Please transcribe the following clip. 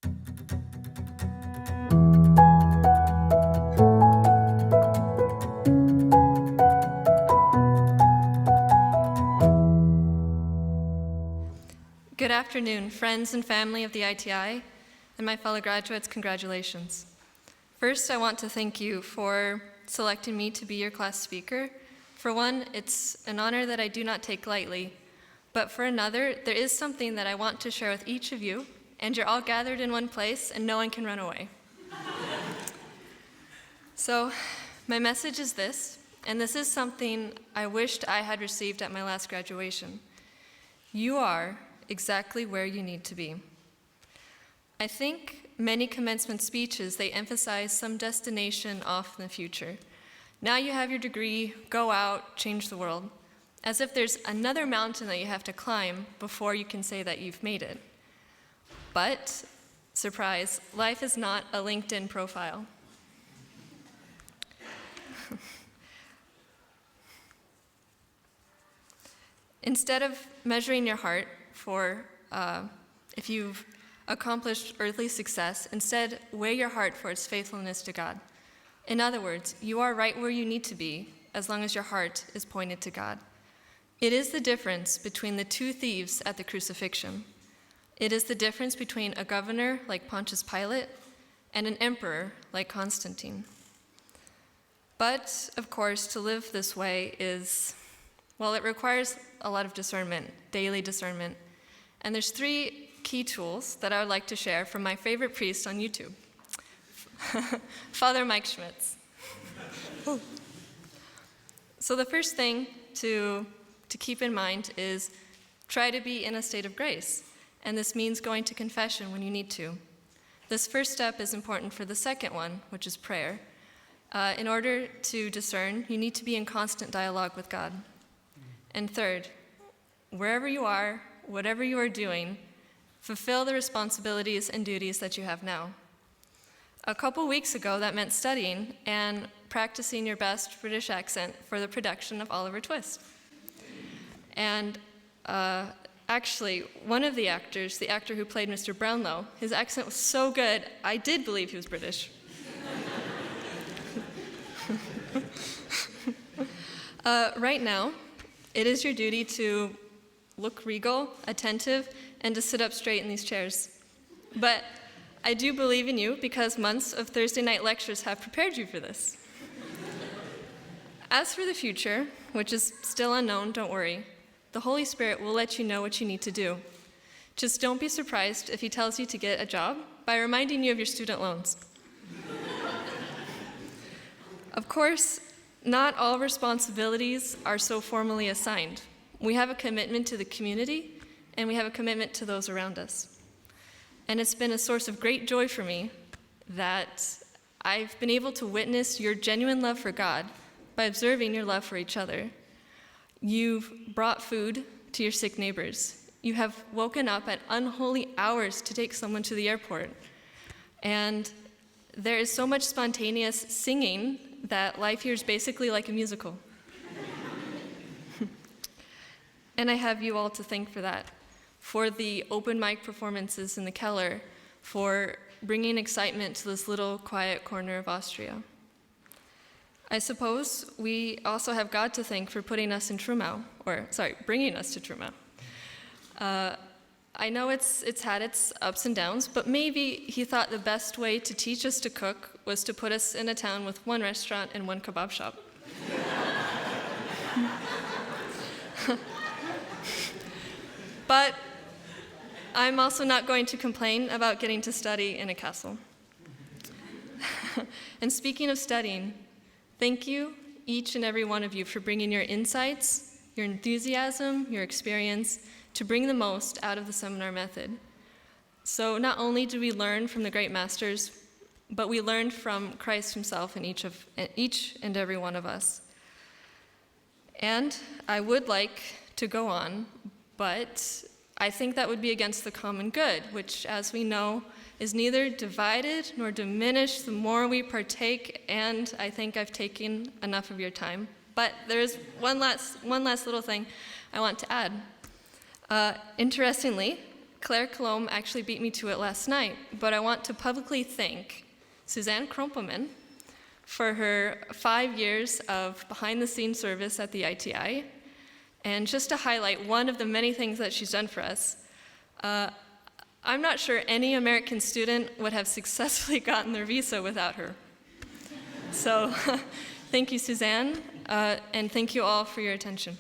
Good afternoon, friends and family of the ITI, and my fellow graduates, congratulations. First, I want to thank you for selecting me to be your class speaker. For one, it's an honor that I do not take lightly, but for another, there is something that I want to share with each of you, and you're all gathered in one place, and no one can run away. So, my message is this, and this is something I wished I had received at my last graduation. You are exactly where you need to be. I think many commencement speeches, they emphasize some destination off in the future. Now you have your degree, go out, change the world, as if there's another mountain that you have to climb before you can say that you've made it. But, surprise, life is not a LinkedIn profile. Instead of measuring your heart for if you've accomplished earthly success, instead weigh your heart for its faithfulness to God. In other words, you are right where you need to be as long as your heart is pointed to God. It is the difference between the two thieves at the crucifixion. It is the difference between a governor like Pontius Pilate and an emperor like Constantine. But, of course, to live this way is, well, it requires a lot of discernment, daily discernment. And there's 3 key tools that I would like to share from my favorite priest on YouTube, Father Mike Schmitz. So the first thing to keep in mind is try to be in a state of grace. And this means going to confession when you need to. This first step is important for the second one, which is prayer. In order to discern, you need to be in constant dialogue with God. And third, wherever you are, whatever you are doing, fulfill the responsibilities and duties that you have now. A couple weeks ago, that meant studying and practicing your best British accent for the production of Oliver Twist. And actually, one of the actors, the actor who played Mr. Brownlow, his accent was so good, I did believe he was British. Right now, it is your duty to look regal, attentive, and to sit up straight in these chairs. But I do believe in you because months of Thursday night lectures have prepared you for this. As for the future, which is still unknown, don't worry. The Holy Spirit will let you know what you need to do. Just don't be surprised if he tells you to get a job by reminding you of your student loans. Of course, not all responsibilities are so formally assigned. We have a commitment to the community, and we have a commitment to those around us. And it's been a source of great joy for me that I've been able to witness your genuine love for God by observing your love for each other. You've brought food to your sick neighbors. You have woken up at unholy hours to take someone to the airport. And there is so much spontaneous singing that life here is basically like a musical. And I have you all to thank for that, for the open mic performances in the Keller, for bringing excitement to this little quiet corner of Austria. I suppose we also have God to thank for putting us in Trumau, bringing us to Trumau. I know it's had its ups and downs, but maybe he thought the best way to teach us to cook was to put us in a town with 1 restaurant and 1 kebab shop. But I'm also not going to complain about getting to study in a castle. And speaking of studying, thank you, each and every one of you, for bringing your insights, your enthusiasm, your experience, to bring the most out of the seminar method. So not only do we learn from the great masters, but we learned from Christ himself in each and every one of us. And I would like to go on, but I think that would be against the common good, which, as we know, is neither divided nor diminished the more we partake, and I think I've taken enough of your time. But there's one last little thing I want to add. Interestingly, Claire Colombe actually beat me to it last night, but I want to publicly thank Suzanne Krumpelman for her 5 years of behind-the-scenes service at the ITI. And just to highlight one of the many things that she's done for us, I'm not sure any American student would have successfully gotten their visa without her. So thank you, Suzanne, and thank you all for your attention.